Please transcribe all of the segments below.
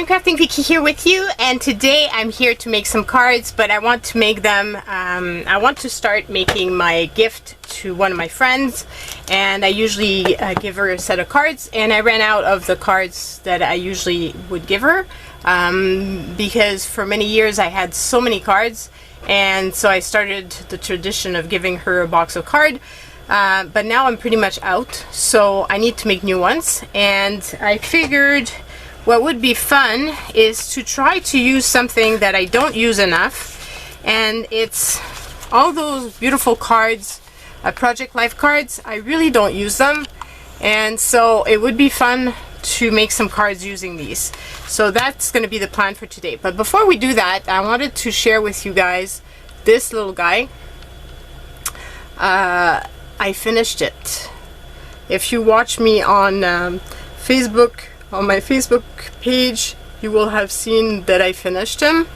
Crafting Vicky here with you, and today I'm here to make some cards, but I want to make them, I want to start making my gift to one of my friends, and I usually give her a set of cards, and I ran out of the cards that I usually would give her, because for many years I had so many cards, and so I started the tradition of giving her a box of cards. But now I'm pretty much out, so I need to make new ones, and I figured what would be fun is to try to use something that I don't use enough, and it's all those beautiful cards, Project Life cards. I really don't use them, and so it would be fun to make some cards using these. So that's going to be the plan for today. But before we do that, I wanted to share with you guys this little guy. I finished it. If you watch me on Facebook, on my Facebook page, you will have seen that I finished him.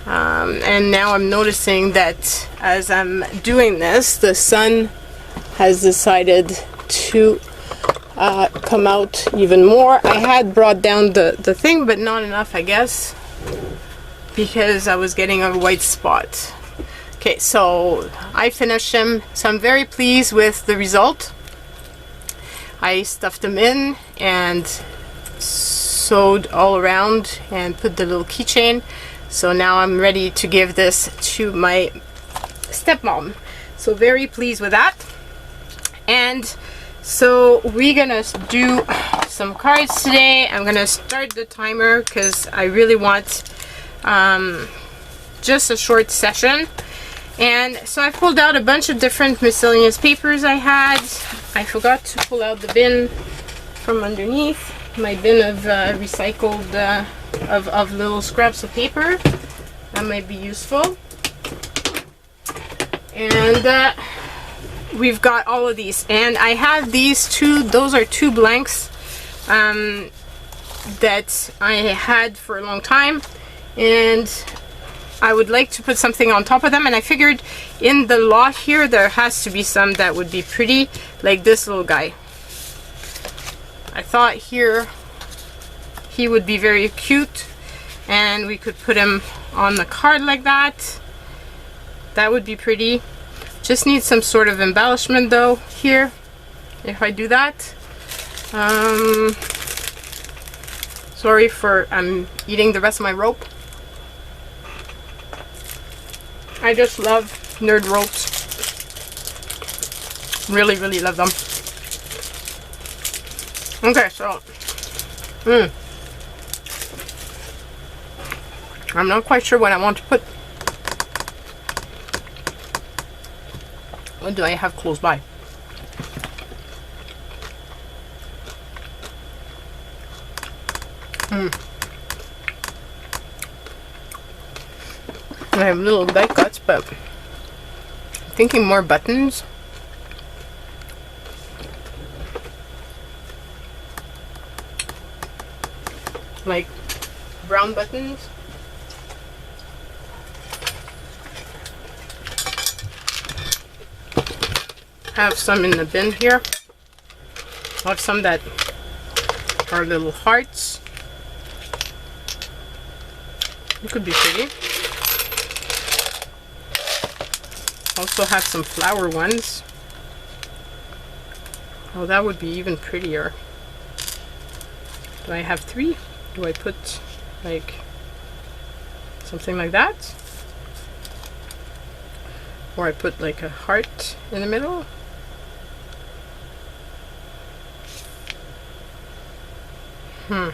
And now I'm noticing that as I'm doing this, the sun has decided to come out even more. I had brought down the thing, but not enough, I guess, because I was getting a white spot. Okay, so I finished him, so I'm very pleased with the result. I stuffed them in and sewed all around and put the little keychain. So now I'm ready to give this to my stepmom. So very pleased with that. And so we're gonna do some cards today. I'm gonna start the timer because I really want just a short session. And so I pulled out a bunch of different miscellaneous papers I had. I forgot to pull out the bin from underneath. My bin of recycled, of little scraps of paper. That might be useful. And we've got all of these. And I have these two, those are two blanks that I had for a long time. And I would like to put something on top of them, and I figured in the lot here there has to be some that would be pretty, like this little guy. I thought here he would be very cute, and we could put him on the card like that. That would be pretty. Just need some sort of embellishment though here if I do that. Sorry for I'm eating the rest of my rope. I just love nerd ropes. Really, really love them. Okay, so I'm not quite sure what I want to put. What do I have close by? I have little die cuts, but I'm thinking more buttons. Like brown buttons. Have some in the bin here. I have some that are little hearts. It could be pretty. Also have some flower ones. Oh, that would be even prettier. Do I have three? Do I put like something like that? Or I put like a heart in the middle? I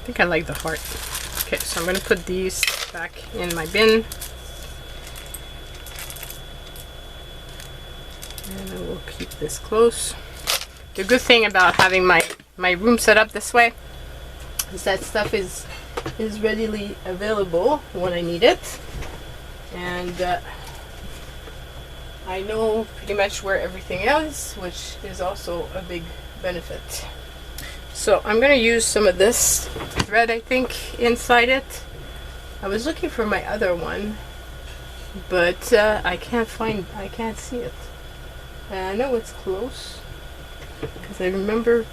think I like the heart. Okay, so I'm going to put these back in my bin. And I will keep this close. The good thing about having my room set up this way is that stuff is readily available when I need it. And I know pretty much where everything is, which is also a big benefit. So I'm going to use some of this thread, I think, inside it. I was looking for my other one, but I can't see it. I know it's close because I remember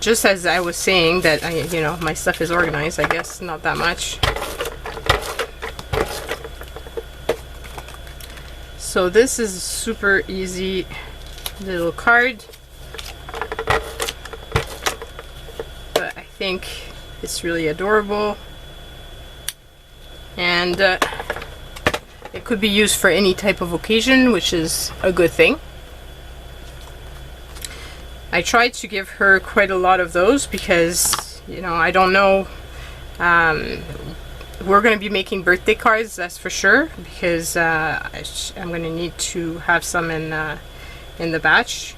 just as I was saying that you know, my stuff is organized, I guess not that much. So this is a super easy little card, but I think it's really adorable, and it could be used for any type of occasion, which is a good thing. I tried to give her quite a lot of those because, you know, I don't know, we're going to be making birthday cards, that's for sure, because I'm going to need to have some in the batch.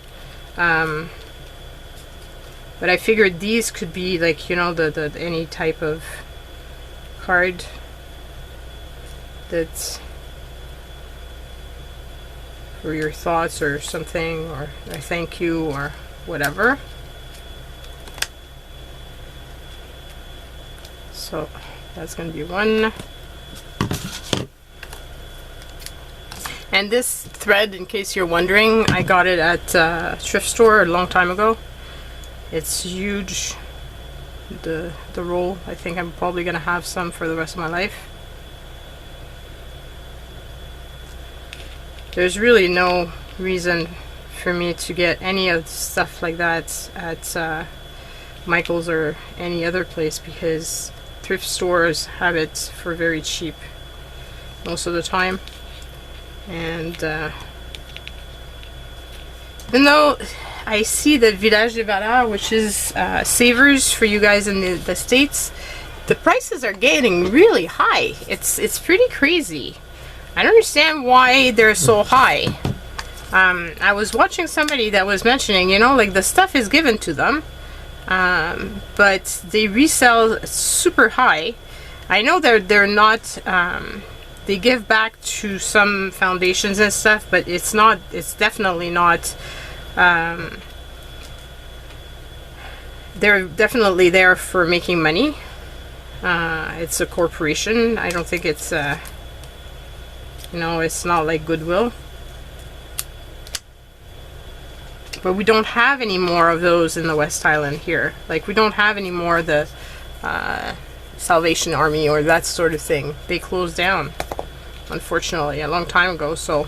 But I figured these could be like, you know, the any type of card that's for your thoughts or something, or a thank you or whatever. So that's going to be one. And this thread, in case you're wondering, I got it at a thrift store a long time ago. It's huge, the roll. I think I'm probably going to have some for the rest of my life. There's really no reason for me to get any of stuff like that at Michael's or any other place, because thrift stores have it for very cheap most of the time. And even though I see that Village des Valeurs, which is Savers for you guys in the States, the prices are getting really high. It's pretty crazy. I don't understand why they're so high. I was watching somebody that was mentioning, you know, like the stuff is given to them, but they resell super high. I know they're not, they give back to some foundations and stuff, but it's definitely not, they're definitely there for making money. It's a corporation. I don't think it's, you know, it's not like Goodwill. But we don't have any more of those in the West Island here. Like, we don't have any more of the Salvation Army or that sort of thing. They closed down, unfortunately, a long time ago. So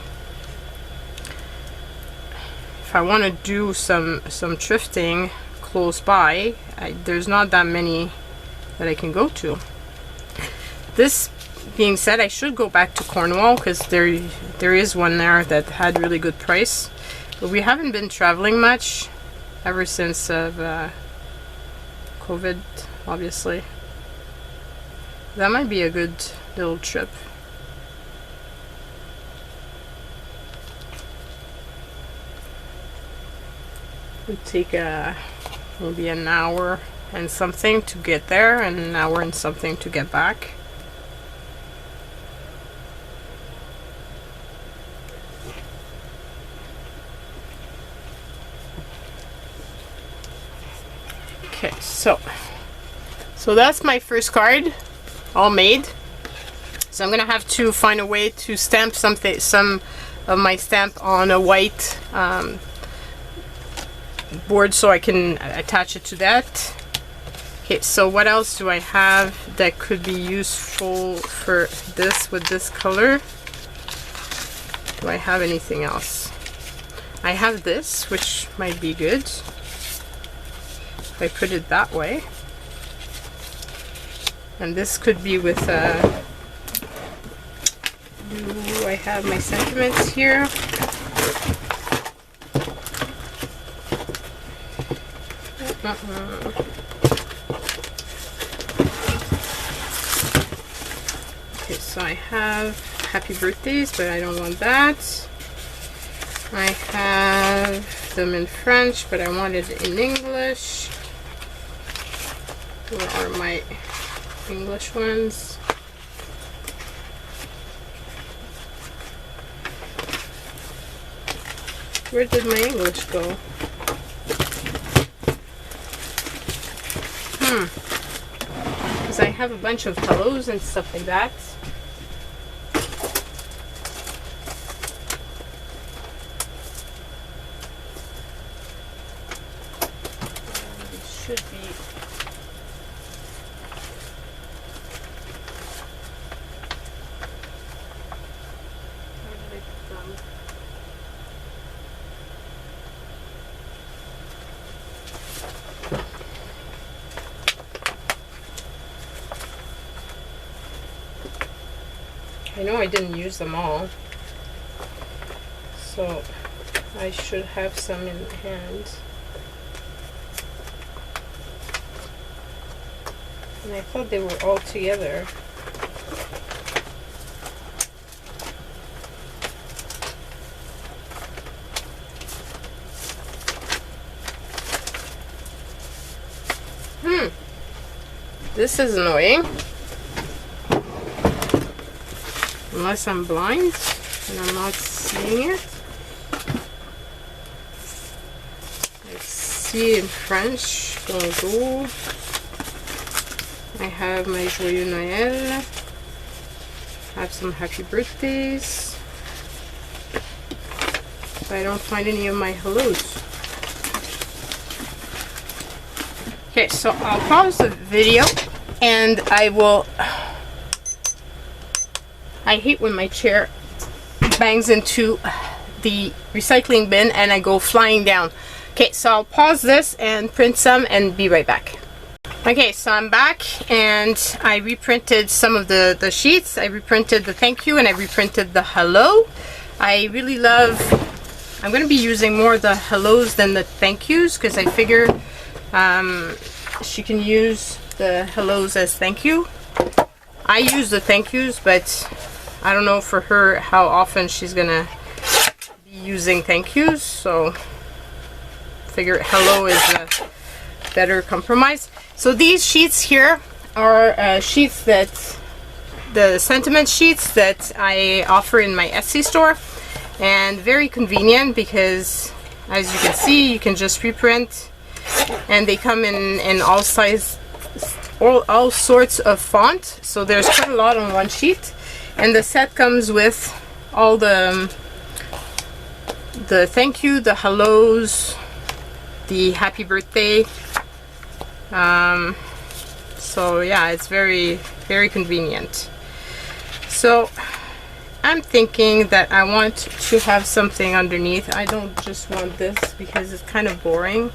if I want to do some thrifting close by, there's not that many that I can go to. This being said, I should go back to Cornwall, because there is one there that had really good price. But we haven't been traveling much ever since COVID, obviously. That might be a good little trip. It would take maybe an hour and something to get there, and an hour and something to get back. Okay, so that's my first card, all made. So I'm gonna have to find a way to stamp some of my stamp on a white board so I can attach it to that. Okay, so what else do I have that could be useful for this with this color? Do I have anything else? I have this, which might be good if I put it that way. And this could be with do I have my sentiments here? Okay, so I have happy birthdays, but I don't want that. I have them in French, but I want it in English. Where are my English ones? Where did my English go? Because I have a bunch of hellos and stuff like that. should be. Where did I put them? I know I didn't use them all, so I should have some in hand. And I thought they were all together. This is annoying. Unless I'm blind and I'm not seeing it. I see in French, bonjour. I have my joyeux Noël. I have some happy birthdays. But I don't find any of my hellos. Okay, so I'll pause the video and I will. I hate when my chair bangs into the recycling bin and I go flying down. Okay, so I'll pause this and print some and be right back. Okay, so I'm back and I reprinted some of the sheets. I reprinted the thank you and I reprinted the hello. I really love, I'm going to be using more of the hellos than the thank yous because I figure she can use the hellos as thank you. I use the thank yous, but I don't know for her how often she's gonna be using thank yous, so figure hello is a better compromise. So these sheets here are sheets that, the sentiment sheets that I offer in my Etsy store, and very convenient because as you can see you can just reprint and they come in all size, all sorts of font, so there's quite a lot on one sheet. And the set comes with all the thank you, the hellos, the happy birthday. So yeah, it's very, very convenient. So I'm thinking that I want to have something underneath. I don't just want this because it's kind of boring.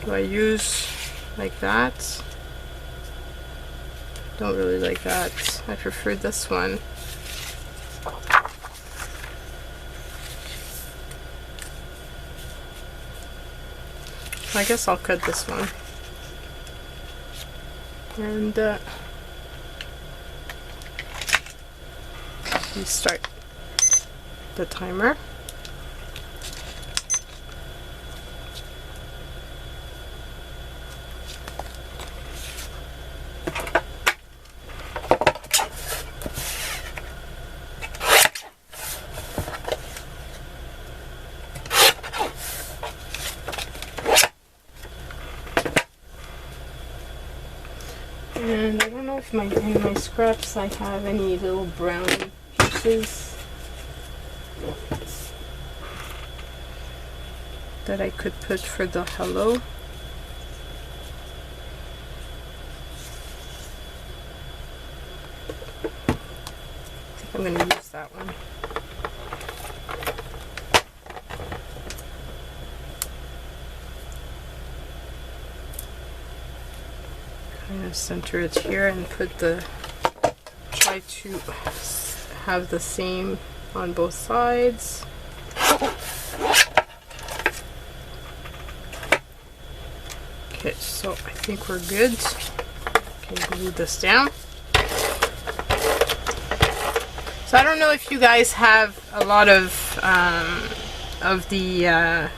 Do I use like that? Don't really like that. I prefer this one. I guess I'll cut this one. And restart the timer. And I don't know if in my scraps I have any little brown pieces that I could put for the hello. I think I'm going to use that one. Kind of center it here and put the, try to have the same on both sides. Okay, so I think we're good. Okay, glue this down. So I don't know if you guys have a lot of the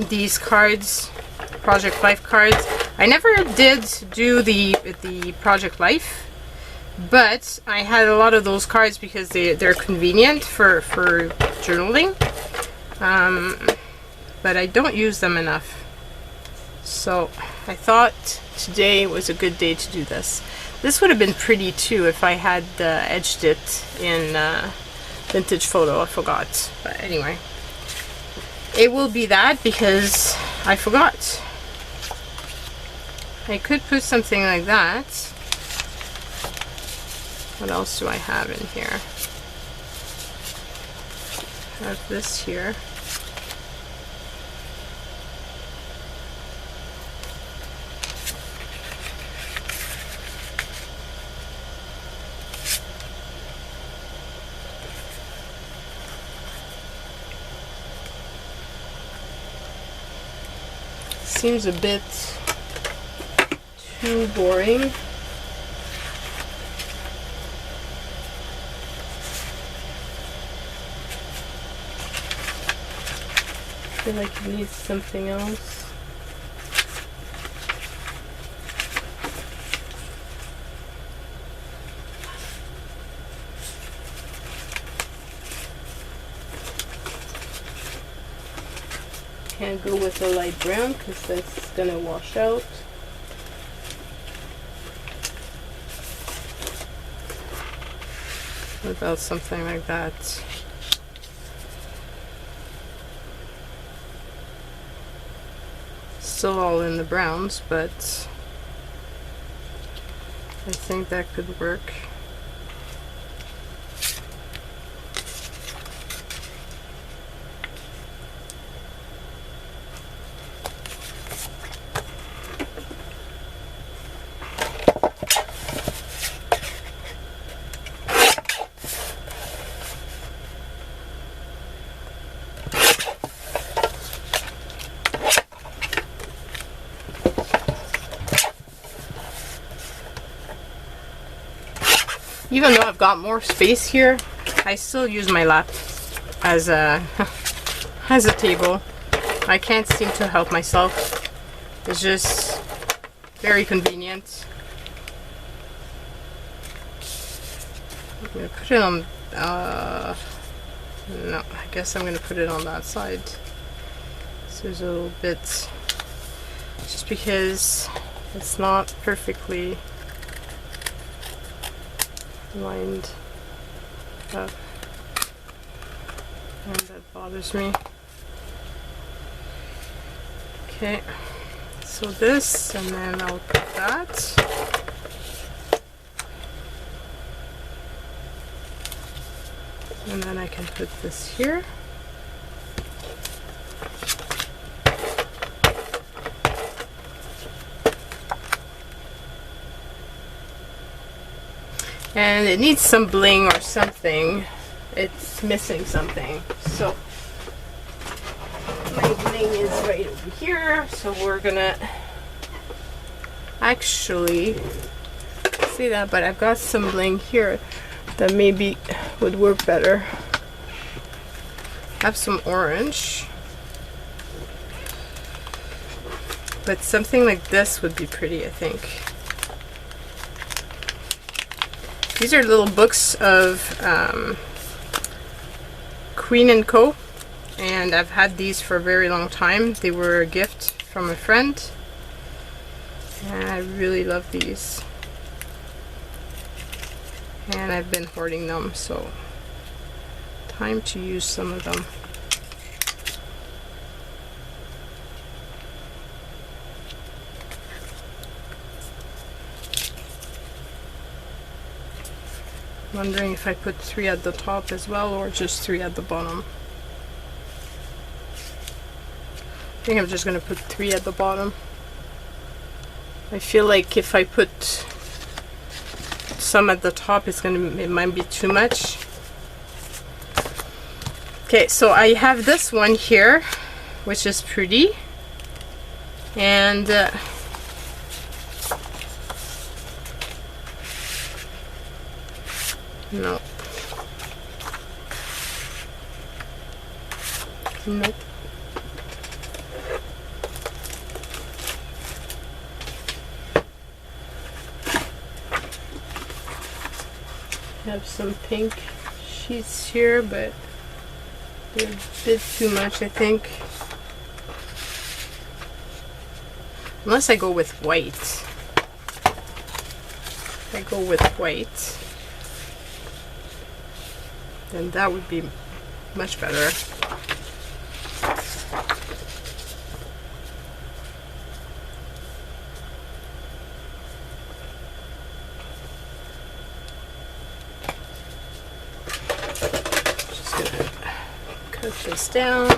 these cards, Project Life cards. I never did do the Project Life, but I had a lot of those cards because they're convenient for journaling. But I don't use them enough. So I thought today was a good day to do this. This would have been pretty too if I had edged it in Vintage Photo. I forgot. But anyway. it will be that because I forgot. I could put something like that. What else do I have in here? I have this here. Seems a bit too boring. I feel like it needs something else. Can't go with a light brown because that's gonna wash out. What about something like that? Still all in the browns, but I think that could work. Even though I've got more space here, I still use my lap as a as a table. I can't seem to help myself. It's just very convenient. I'm gonna put it on. No, I guess I'm gonna put it on that side. So there's a little bit, just because it's not perfectly lined up, and that bothers me. Okay, so this, and then I'll put that. And then I can put this here. And it needs some bling or something. It's missing something. So my bling is right over here. So we're gonna actually see that, but I've got some bling here that maybe would work better. I have some orange, but something like this would be pretty, I think. These are little books of Queen & Co. And I've had these for a very long time. They were a gift from a friend. And I really love these. And I've been hoarding them, so time to use some of them. Wondering if I put 3 at the top as well, or just 3 at the bottom. I think I'm just gonna put 3 at the bottom. I feel like if I put some at the top, it might be too much. Okay, so I have this one here, which is pretty, and no. Nope. Have some pink sheets here, but they're a bit too much, I think. Unless I go with white. If I go with white, then that would be much better. this down.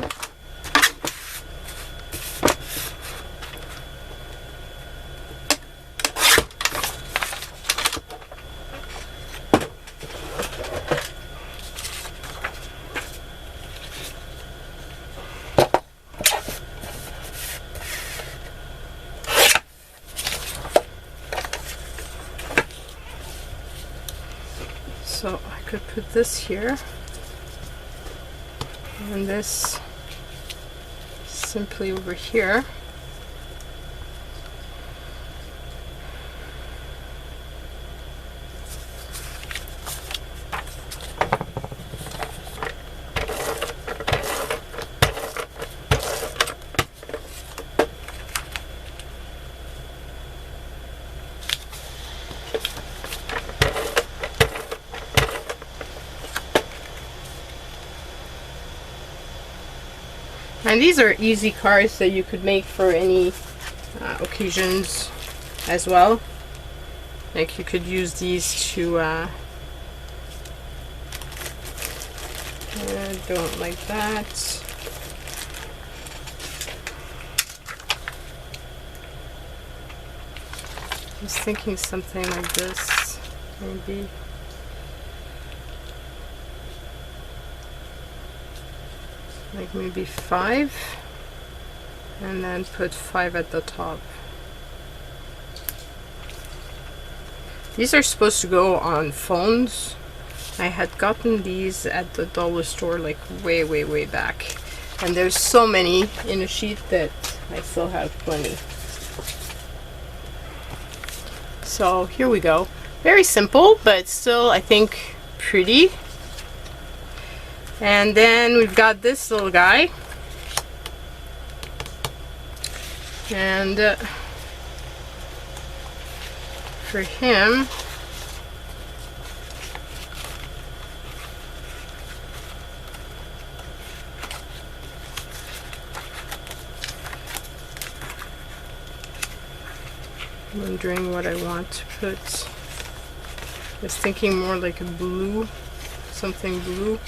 So I could put this here, and this simply over here. And these are easy cards that you could make for any occasions as well. Like you could use these to, don't like that. I was thinking something like this, maybe. Like maybe 5, and then put 5 at the top. These are supposed to go on phones. I had gotten these at the dollar store like way back, and there's so many in a sheet that I still have plenty. So here we go. Very simple, but still I think pretty. And then we've got this little guy, and for him, I'm wondering what I want to put. I was thinking more like a blue, something blue.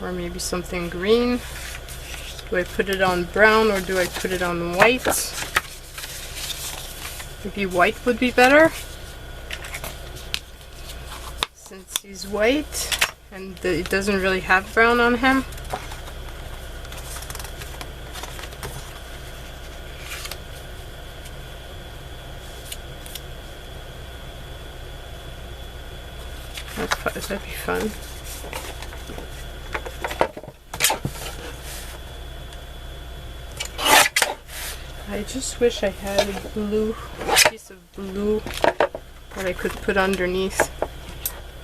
Or maybe something green. Do I put it on brown or do I put it on white? Maybe white would be better, since he's white and it doesn't really have brown on him. That'd be fun. I just wish I had a piece of blue that I could put underneath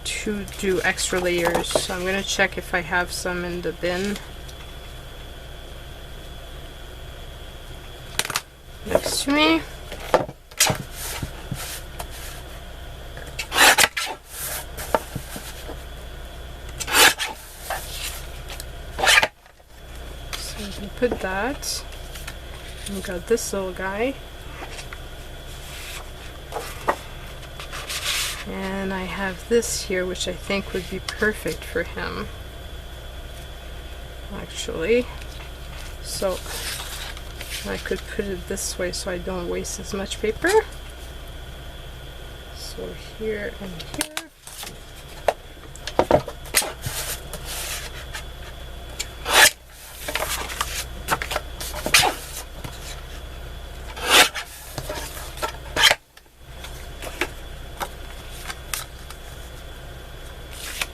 to do extra layers. So I'm going to check if I have some in the bin next to me. So I can put that. We got this little guy, and I have this here, which I think would be perfect for him, actually. So I could put it this way so I don't waste as much paper. So here and here.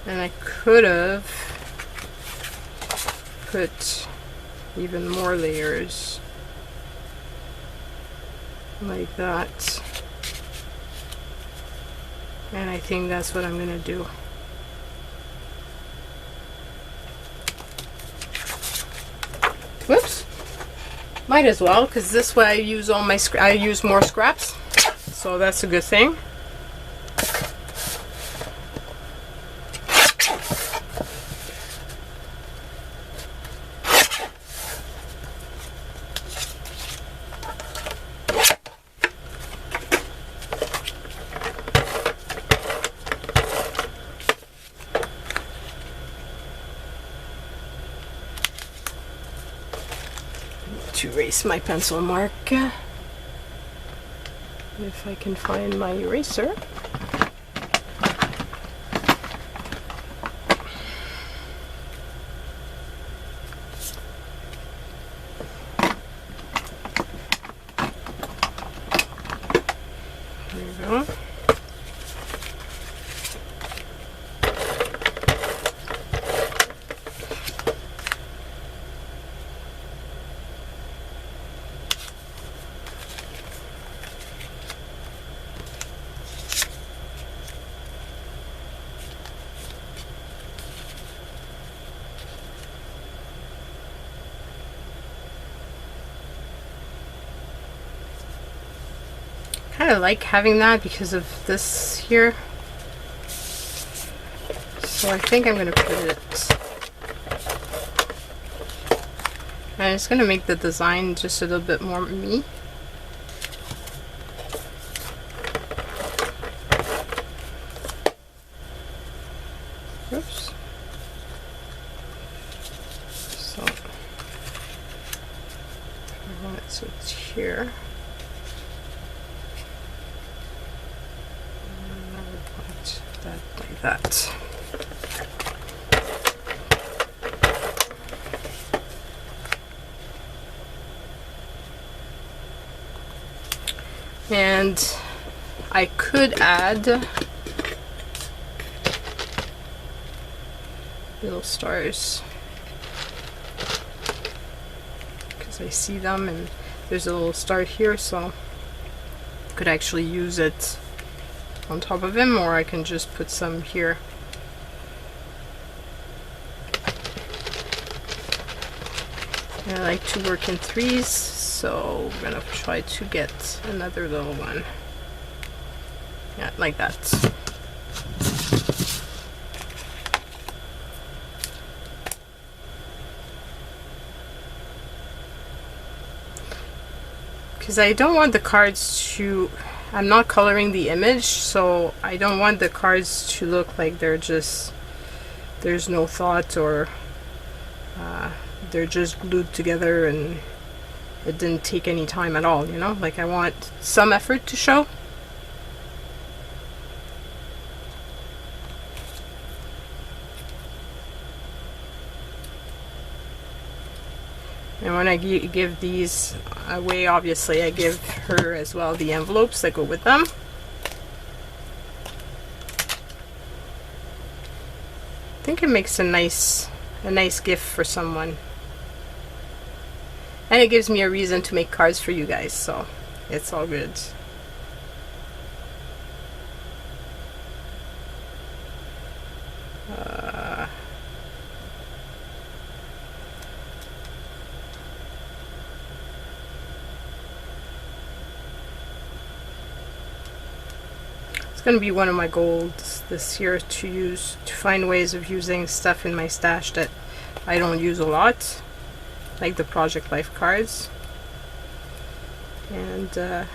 And I could have put even more layers like that. And I think that's what I'm going to do. Whoops. Might as well, because this way I use all my I use more scraps. So that's a good thing. to erase my pencil mark. If I can find my eraser. There we go. I kind of like having that because of this here, so I think I'm going to put it, and it's going to make the design just a little bit more me. Oops. So I want it so it's here. Like that. And I could add little stars because I see them, and there's a little star here, so I could actually use it on top of him, or I can just put some here. And I like to work in threes, so we're gonna try to get another little one. Yeah, like that. Because I don't want the cards to, I'm not coloring the image, so I don't want the cards to look like they're just, there's no thought, or they're just glued together and it didn't take any time at all, you know? Like, I want some effort to show. And when I give these away, obviously I give her as well the envelopes that go with them. I think it makes a nice gift for someone. And it gives me a reason to make cards for you guys, so it's all good. It's going to be one of my goals this year to find ways of using stuff in my stash that I don't use a lot, like the Project Life cards. And I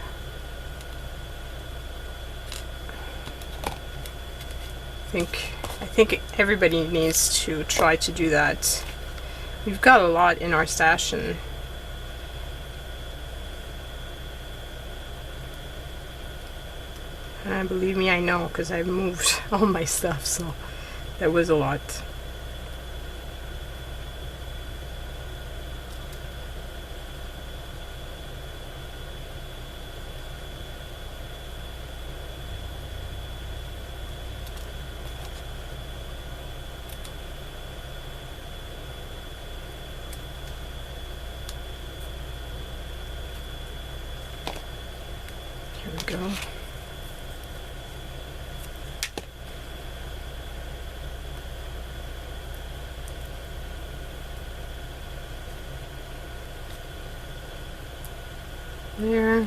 think everybody needs to try to do that. We've got a lot in our stash, and believe me, I know, because I've moved all my stuff, so that was a lot. Here we go. There.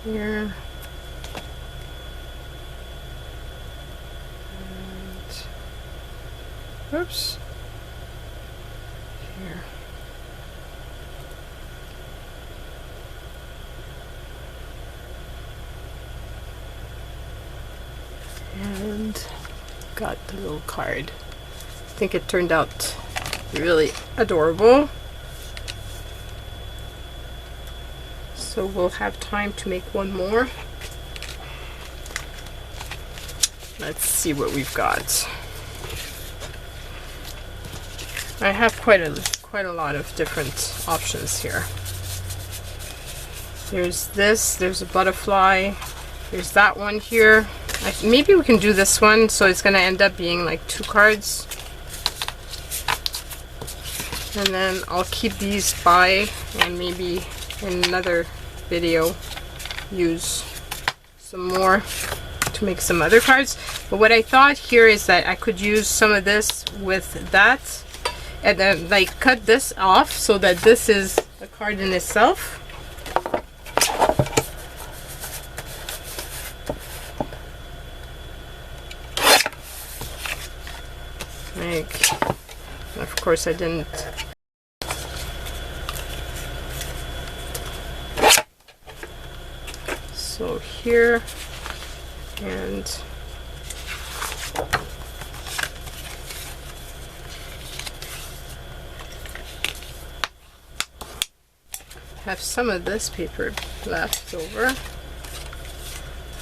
Here. And oops. Here. got the little card. I think it turned out really adorable. So we'll have time to make one more. Let's see what we've got. I have quite a lot of different options here. There's this, there's a butterfly, there's that one here. Maybe we can do this one, so it's going to end up being like 2 cards. And then I'll keep these by, and maybe in another video use some more to make some other cards. But what I thought here is that I could use some of this with that, and then like cut this off so that this is a card in itself. Like, of course I didn't. So here, and have some of this paper left over.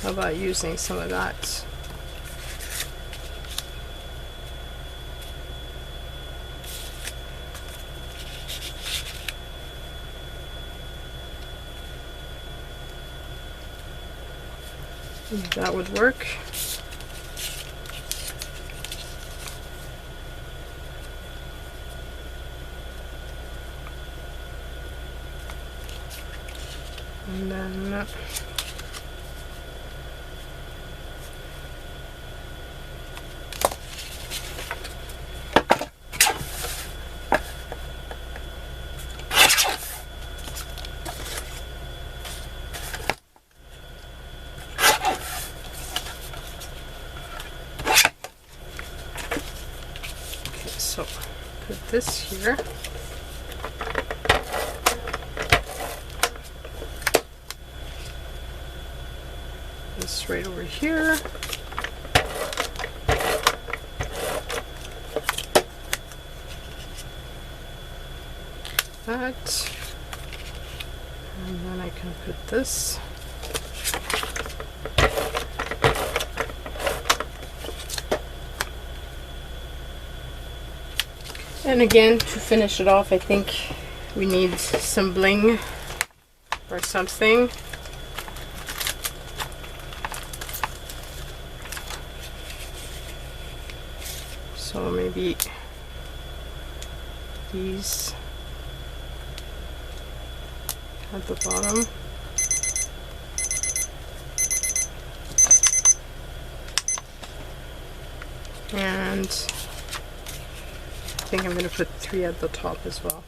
How about using some of that? That would work. And then so put this here. This right over here. That. And then I can put this. And again, to finish it off, I think we need some bling or something. So maybe these at the bottom. And I think I'm going to put 3 at the top as well.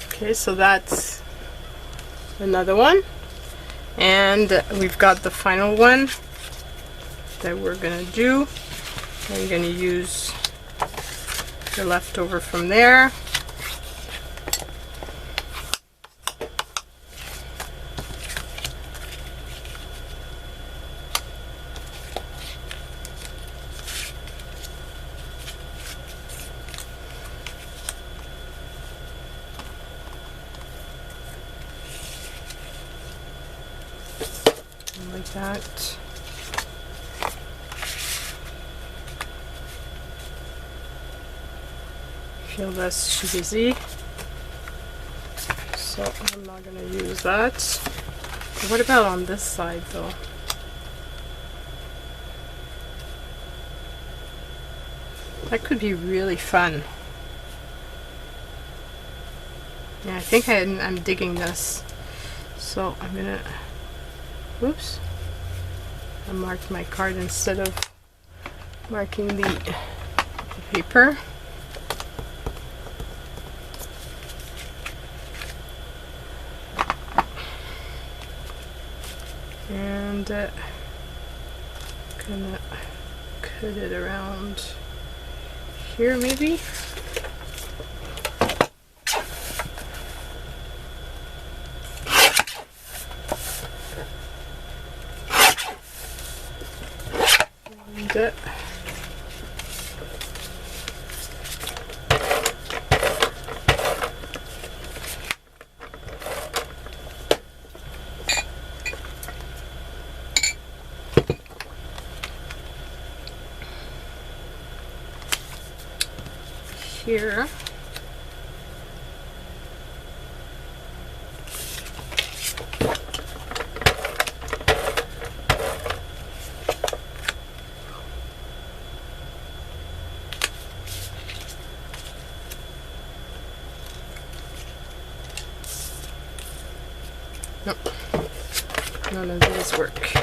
Okay, so that's another one. And we've got the final one that we're going to do. I'm going to use the leftover from there. Like that. Feel less cheesy, so I'm not going to use that. What about on this side though? That could be really fun. Yeah, I think I'm digging this. So I'm gonna, whoops, I marked my card instead of marking the paper. And gonna cut it around here maybe. that. Here. Nope, none of these work.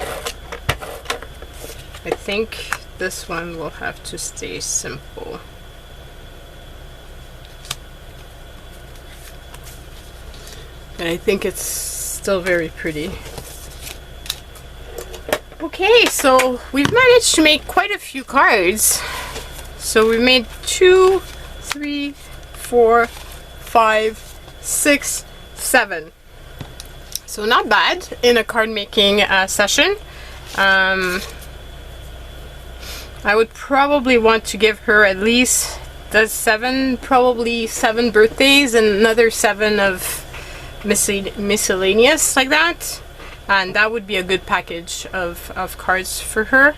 I think this one will have to stay simple. And I think it's still very pretty. Okay, so we've managed to make quite a few cards. So we made 2, 3, 4, 5, 6, 7. So not bad in a card making session. I would probably want to give her at least probably 7 birthdays and another 7 of miscellaneous like that, and that would be a good package of cards for her.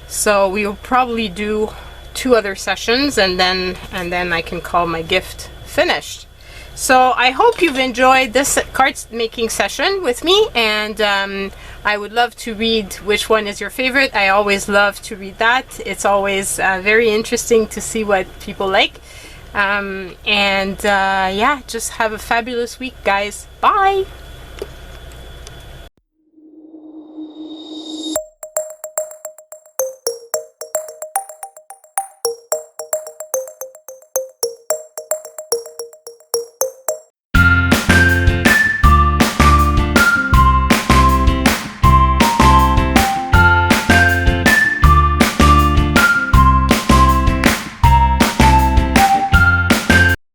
So we will probably do 2 other sessions, and then I can call my gift finished. So I hope you've enjoyed this card making session with me, and I would love to read which one is your favorite. I always love to read that. It's always very interesting to see what people like. Yeah, just have a fabulous week, guys. Bye!